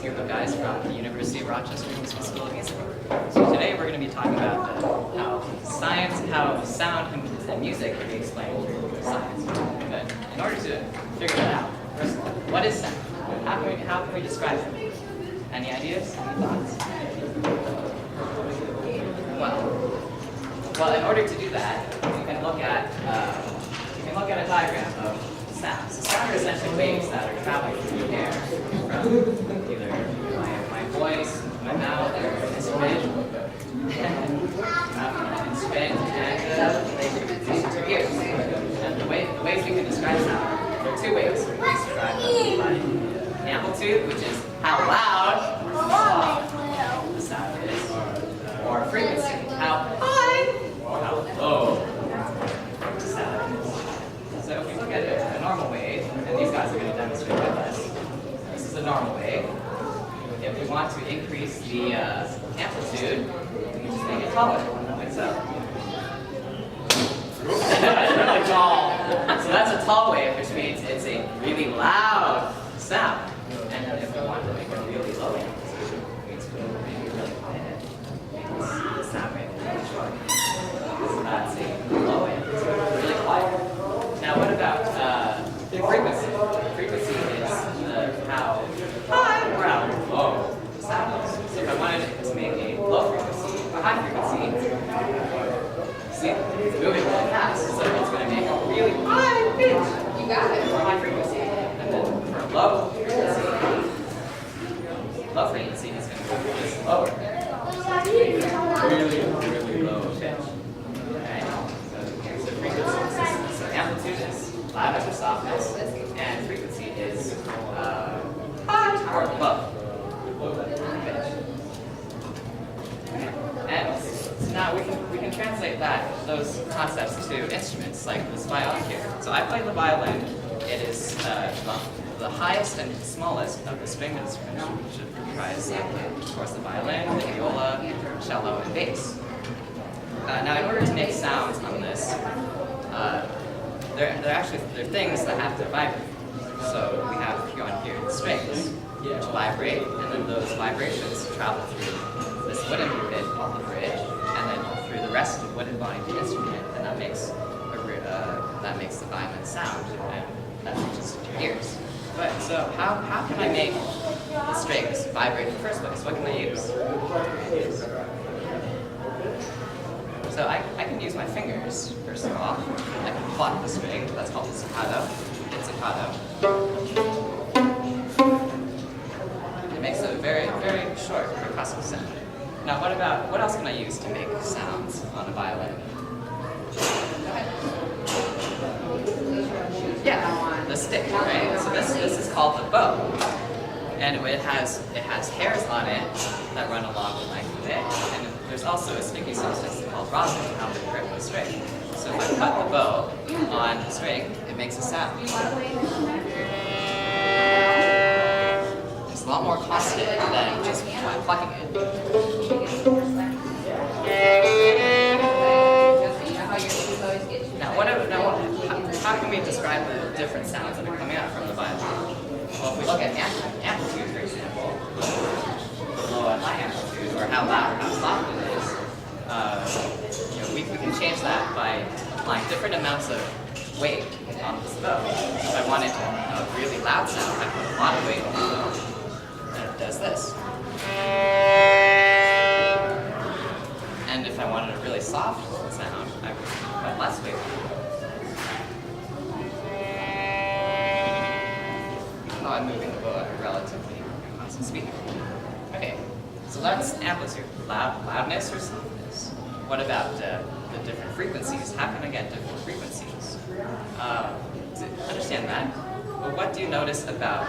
this group of guys from the University of Rochester School of Music. So today we're going to be talking about how sound and music can be explained through science. But in order to figure that out, first of all, what is sound? How can we describe it? Any ideas? Any thoughts? Well, in order to do that, you can look at a diagram of sounds. So sound are essentially waves that are traveling through the air from either my voice, my mouth, or an instrument, and they produce your ears. And the ways we can describe sound, there are two ways we can describe them. Amplitude, which is how loud or soft the sound is, or frequency, how high or how low the sound is. So if we look at a normal wave, and these guys are going to demonstrate with us, this is a normal wave. If we want to increase the amplitude, we can just make it taller, like so. That's really tall. So that's a tall wave, which means it's a really loud sound. And then if we want to make a really low amplitude, it means we can make it really quiet. Make the sound wave really short. So that's a low amplitude, really quiet. Now what about the frequency? Frequency is how high or how low the sound is. So if I wanted to make a low frequency, a high frequency, see, it's moving really fast, so it's going to make a really high pitch. You got it. For high frequency. And then for low frequency, is going to go just lower. Really, really low pitch. Okay? So frequency, so amplitude is loudness or softness, and frequency is high or low pitch. And so now we can translate those concepts to instruments like this violin here. So I play the violin. It is the highest and smallest of the string instruments, which comprise, of course, the violin, the viola, cello, and bass. Now, in order to make sounds on this, there are things that have to vibrate. So we have here the strings, which vibrate, and then those vibrations travel through this wooden bit called the bridge, and then through the rest of the wooden body of the instrument, and that makes the violin sound, and that reaches your ears. But so how can I make the strings vibrate in the first place? What can I use? So I can use my fingers, first of all. I can pluck the string, that's called a staccato. Staccato. It makes a very, very short percussive sound. Now what else can I use to make sounds on a violin? Go ahead. Yeah, the stick, right? So this is called the bow. And it has hairs on it that run along the length of it. And there's also a sticky substance called rosin to help it grip the string. So if I cut the bow on the string, it makes a sound. It's a lot more caustic than just plucking it. Now, how can we describe the different sounds that are coming out from the violin? Well, if we look at amplitude, for example, low and high amplitude, or how loud or how soft it is, we can change that by applying different amounts of weight on this bow. If I wanted a really loud sound, I put a lot of weight on the bow, and it does this. And if I wanted a really soft sound, I would put less weight on the bow. I'm moving the bow at a relatively constant speed. Okay, so that's amplitude, loudness or softness. What about the different frequencies? How can I get different frequencies? To understand that, well, what do you notice about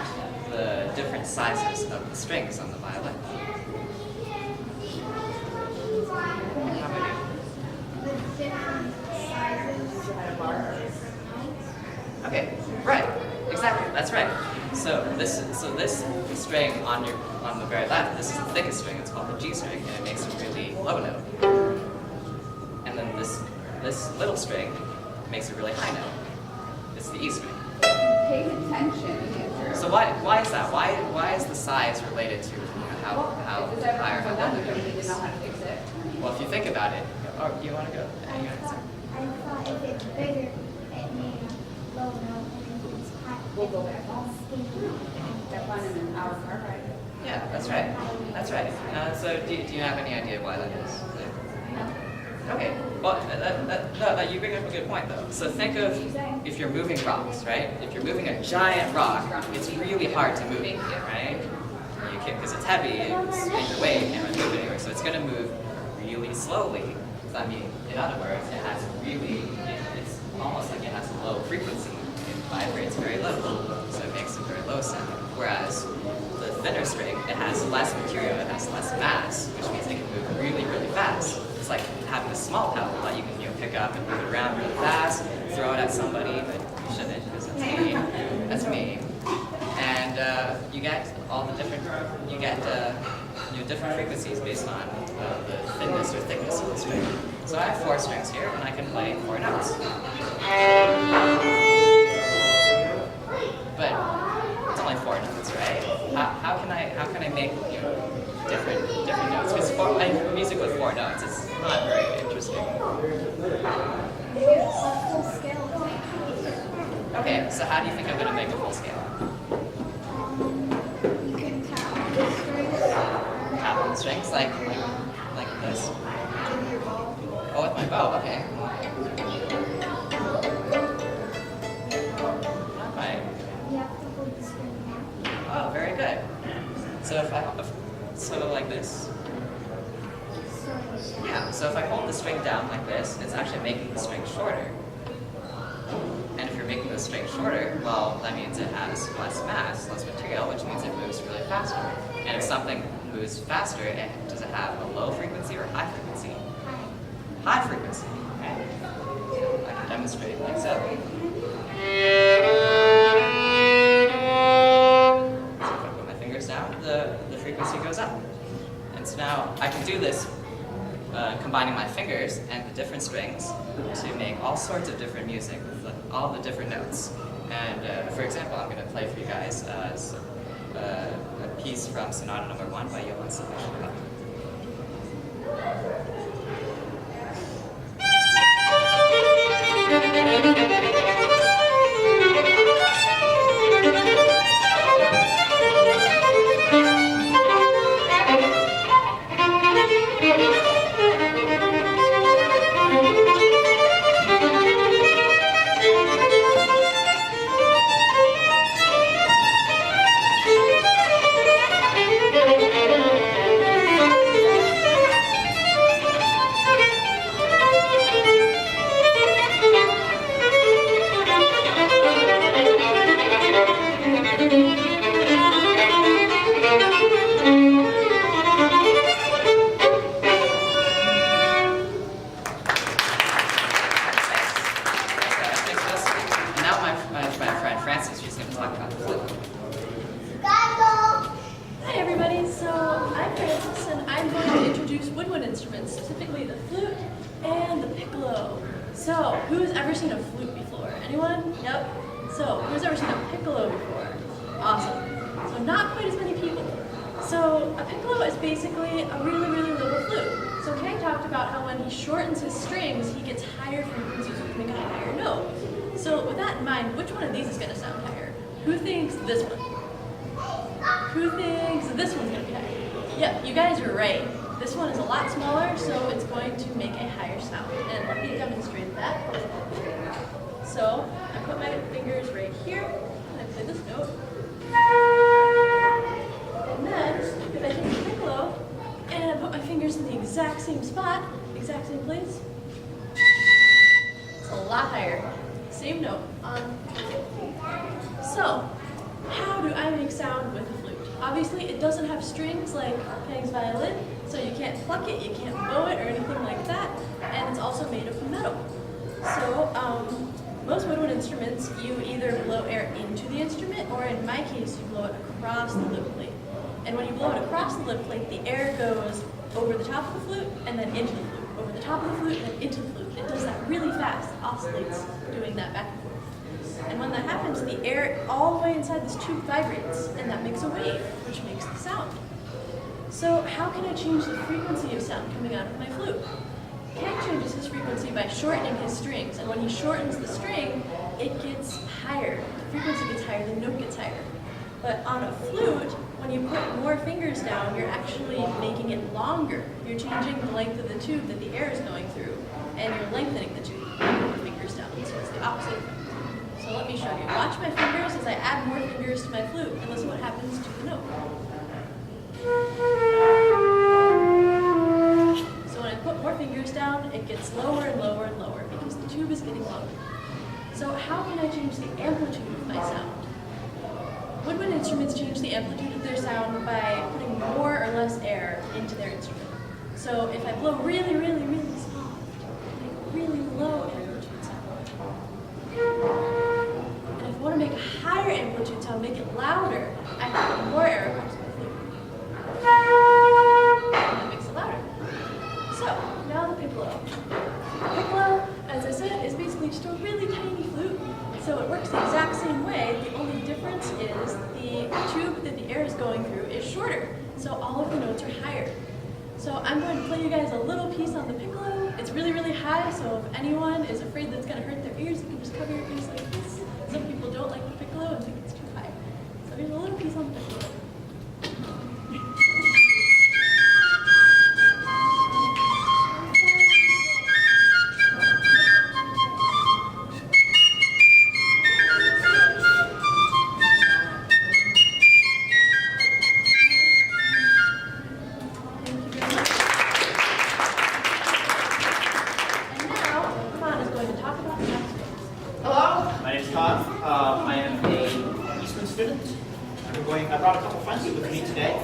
the different sizes of the strings on the violin? How many? Okay, right. Exactly, that's right. So this string on the very left, this is the thickest string. It's called the G string, and it makes a really low note. And then this little string makes a really high note. It's the E string. Pay attention. So why is that? Why is the size related to how high or how low the note is? Well, if you think about it, oh, you want to go? I thought if it's bigger, it means low note, and if it's high, We'll go back home. skinny. That one in an hour car ride. Yeah, that's right. That's right. So do you have any idea why that is? Okay. Well, you bring up a good point, though. So think of if you're moving rocks, right? If you're moving a giant rock, it's really hard to move it, right? You can't, because it's heavy, it's in your way, you can't really move it anywhere. So it's going to move really slowly. So, I mean, in other words, it has it's almost like it has a low frequency. It vibrates very low, so it makes a very low sound. Whereas the thinner string, it has less material, it has less mass, which means it can move really, really fast. It's like having a small pebble that you can pick up and move it around really fast, throw it at somebody, but you shouldn't because that's me. That's me. And you get all the different, different frequencies based on the thinness or thickness of the string. So I have 4 strings here, and I can play 4 notes. But it's only 4 notes, right? How can I make different notes? Because music with 4 notes is not very interesting. Okay, so how do you think I'm going to make a full scale? You can tap the strings. Tap on the strings like this. Oh, with my bow, okay. Not quite. You have to hold the string down. Oh, very good. So if I sort of like this. Yeah, so if I hold the string down like this, it's actually making the string shorter. And if you're making the string shorter, well, that means it has less mass, less material, which means it moves really faster. And if something moves faster, does it have a low frequency or high frequency? High frequency, okay? I can demonstrate like so. So if I put my fingers down, the frequency goes up. And so now I can do this combining my fingers and the different strings to make all sorts of different music with all the different notes. And for example, I'm going to play for you guys a piece from Sonata No. 1 by Joslyn. Hi everybody, so I'm Frances and I'm going to introduce woodwind instruments, specifically the flute and the piccolo. So, who's ever seen a flute before? Anyone? Yep. So, who's ever seen a piccolo before? Awesome. So not quite as many people. So, a piccolo is basically a really, really little flute. So Khang talked about how when he shortens his strings, he gets higher frequencies to make a higher note. So with that in mind, which one of these is going to sound higher? Who thinks this one? Who thinks this one's going to be higher? Yep, you guys are right. This one is a lot smaller, so it's going to make a higher sound. And let me demonstrate that. So I put my fingers right here, and I play this note. And then, if I take the piccolo, and I put my fingers in the exact same spot, exact same place, it's a lot higher. Same note. So, how do I make sound with a flute? Obviously, it doesn't have strings like Khang's violin, so you can't pluck it, you can't bow it, or anything like that, and it's also made of metal. So, most woodwind instruments, you either blow air into the instrument, or in my case, you blow it across the lip plate. And when you blow it across the lip plate, the air goes over the top of the flute, and then into the flute, over the top of the flute, and then into the flute. It does that really fast, it oscillates doing that back and forth. And when that happens, the air all the way inside this tube vibrates, and that makes a wave, which makes the sound. So how can I change the frequency of sound coming out of my flute? Khang changes his frequency by shortening his strings, and when he shortens the string, it gets higher. The frequency gets higher, the note gets higher. But on a flute, when you put more fingers down, you're actually making it longer. You're changing the length of the tube that the air is going through, and you're lengthening the tube with more fingers down. So it's the opposite effect. So let me show you. Watch my fingers as I add more fingers to my flute, and listen what happens to the note. So when I put more fingers down, it gets lower and lower and lower because the tube is getting longer. So how can I change the amplitude of my sound? Woodwind instruments change the amplitude of their sound by putting more or less air into their instrument. So if I blow really, really, really soft, I make a really low amplitude sound. And if I want to make a higher amplitude sound, make it louder, I have to put more air across my flute. And that makes it louder. So, now the piccolo. The piccolo, as I said, is basically just a really tiny flute. So it works the exact same way. The only difference is the tube that the air is going through is shorter. So all of the notes are higher. So I'm going to play you guys a little piece on the piccolo. It's really, really high, so if anyone is afraid that's going to hurt their ears, you can just cover your ears like this. Some people don't like the piccolo and think it's too high. So here's a little piece on the piccolo. I brought a couple friends with me today.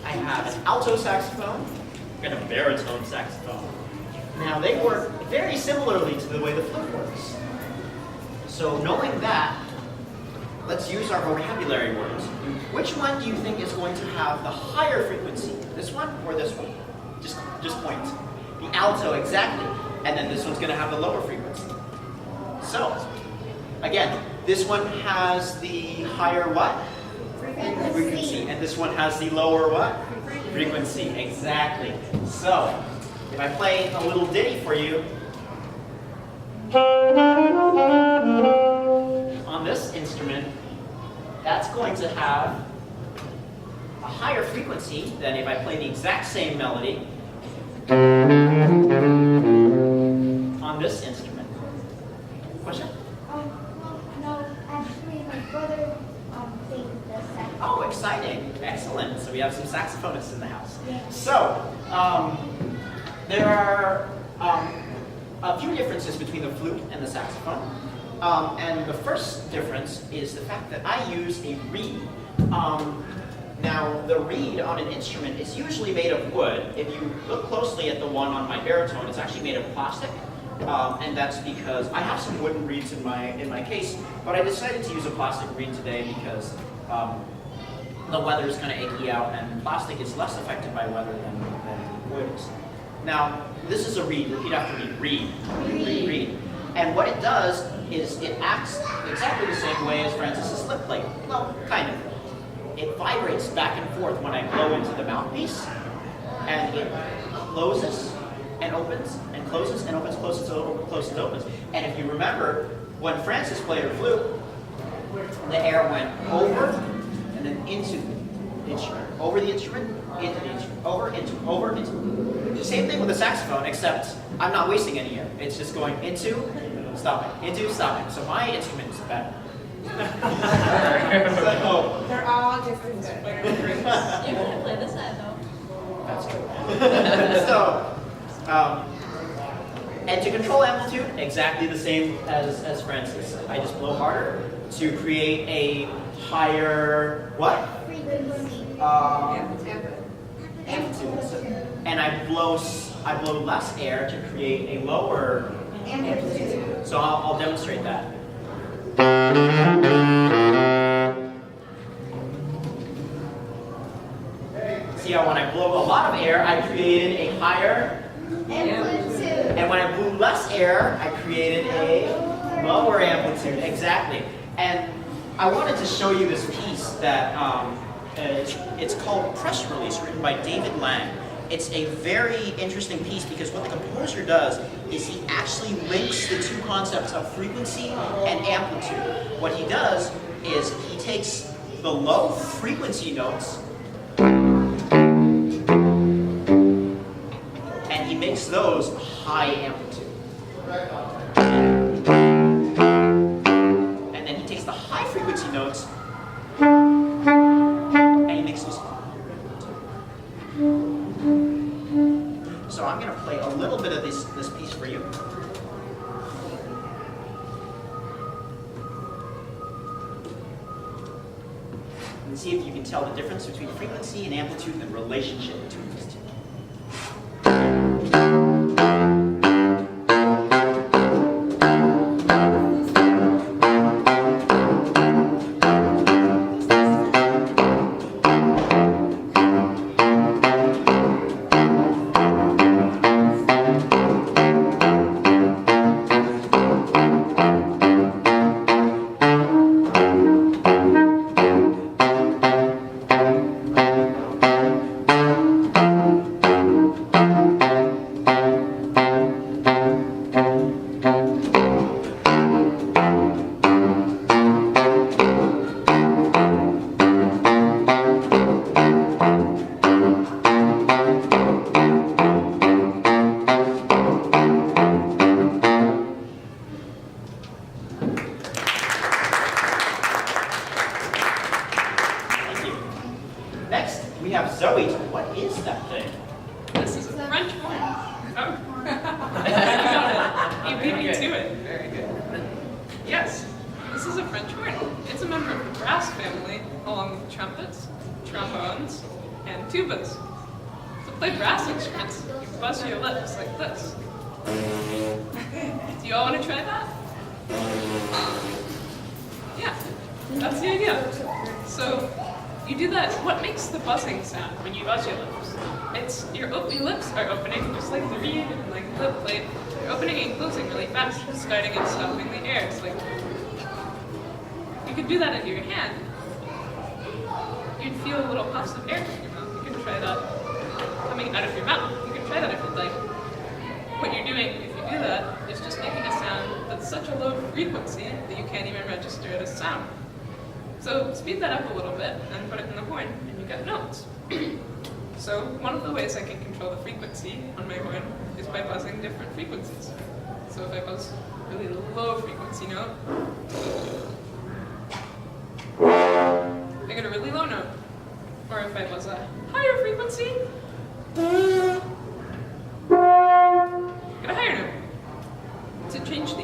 I have an alto saxophone and a baritone saxophone. Now they work very similarly to the way the flute works. So knowing that, let's use our vocabulary words. Which one do you think is going to have the higher frequency? This one or this one? Just point. The alto, exactly. And then this one's going to have the lower frequency. So, again, this one has the higher what? Frequency. And this one has the lower what? Frequency. Exactly. So, if I play a little ditty for you on this instrument, that's going to have a higher frequency than if I play the exact same melody on this instrument. Question? No, actually, my brother plays the saxophone. Oh, exciting. Excellent. So we have some saxophonists in the house. Yeah. So, there are a few differences between the flute and the saxophone. And the first difference is the fact that I use a reed. Now, the reed on an instrument is usually made of wood. If you look closely at the one on my baritone, it's actually made of plastic. And that's because I have some wooden reeds in my case, but I decided to use a plastic reed today because the weather is kind of icky out, and plastic is less affected by weather than wood is. Now, this is a reed. Repeat after me. Reed. Reed. Reed. And what it does is it acts exactly the same way as Francis's lip plate. Well, kind of. It vibrates back and forth when I blow into the mouthpiece, and it closes and opens and closes and opens, closes, closes, and opens. And if you remember, when Francis played her flute, the air went over and then into the instrument, over the instrument, into the instrument, over, into. Same thing with the saxophone, except I'm not wasting any air. It's just going into, stopping, into, stopping. So my instrument is better. So, They're all just as good. You're going to play this side though. that's true. So, and to control amplitude, exactly the same as Francis. I just blow harder to create a higher, what? Frequency. Amplitude. And I blow less air to create a lower amplitude. So I'll demonstrate that. See how when I blow a lot of air, I created a higher Amplitude. and when I blew less air, I created a Lower amplitude, exactly. And I wanted to show you this piece that it's called Press Release, written by David Lang. It's a very interesting piece because what the composer does is he actually links the two concepts of frequency and amplitude. What he does is he takes the low frequency notes and he makes those high amplitude. And then he takes the high frequency notes and he makes those. So I'm going to play a little bit of this piece for you. And see if you can tell the difference between frequency and amplitude and the relationship between these two. So speed that up a little bit and put it in the horn, and you get notes. So one of the ways I can control the frequency on my horn is by buzzing different frequencies. So if I buzz a really low frequency note, I get a really low note. Or if I buzz a higher frequency, I get a higher note. To change the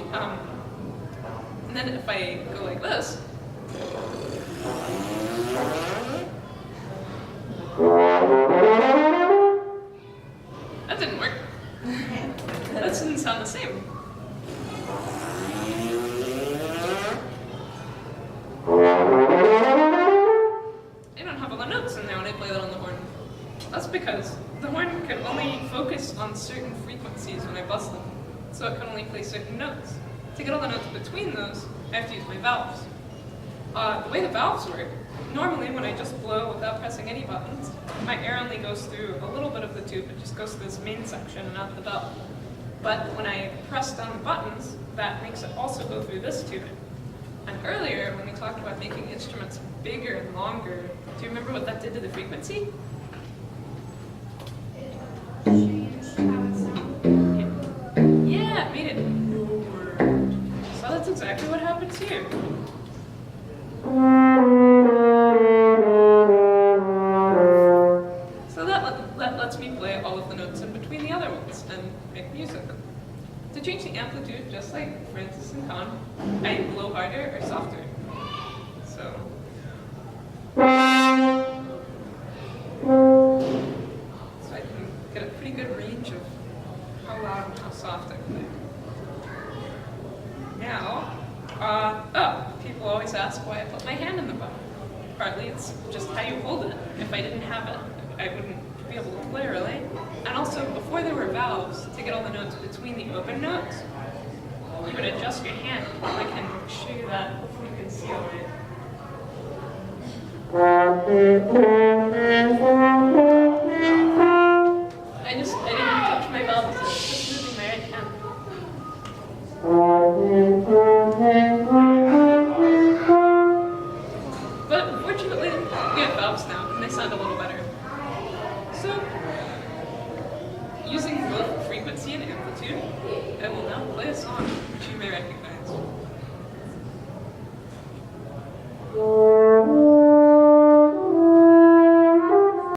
and then if I go like this, that didn't work. That didn't sound the same. I don't have all the notes in there when I play that on the horn. That's because the horn can only focus on certain frequencies when I buzz them, so it can only play certain notes. To get all the notes between those, I have to use my valves. The way the valves work, normally when I just blow without pressing any buttons, my air only goes through a little bit of the tube. It just goes through this main section and out the valve. But when I press down the buttons, that makes it also go through this tube. And earlier, when we talked about making instruments bigger and longer, do you remember what that did to the frequency? Yeah, it made it lower. So that's exactly what happens here. So that lets me play all of the notes in between the other ones and make music. To change the amplitude, just like Francis and Khanh, I blow harder or softer. So I can get a pretty good range of how loud and how soft I play. Now, people always ask why I put my hand in the button. Partly it's just how you hold it. If I didn't have it, I wouldn't be able to play really. And also, before there were valves, to get all the notes between the open notes, you would adjust your hand. I can show you that. Hopefully you can see all right. I didn't touch my valves, so it's just moving my right hand. But fortunately, we have valves now, and they sound a little better. So, using both frequency and amplitude, I will now play a song which you may recognize.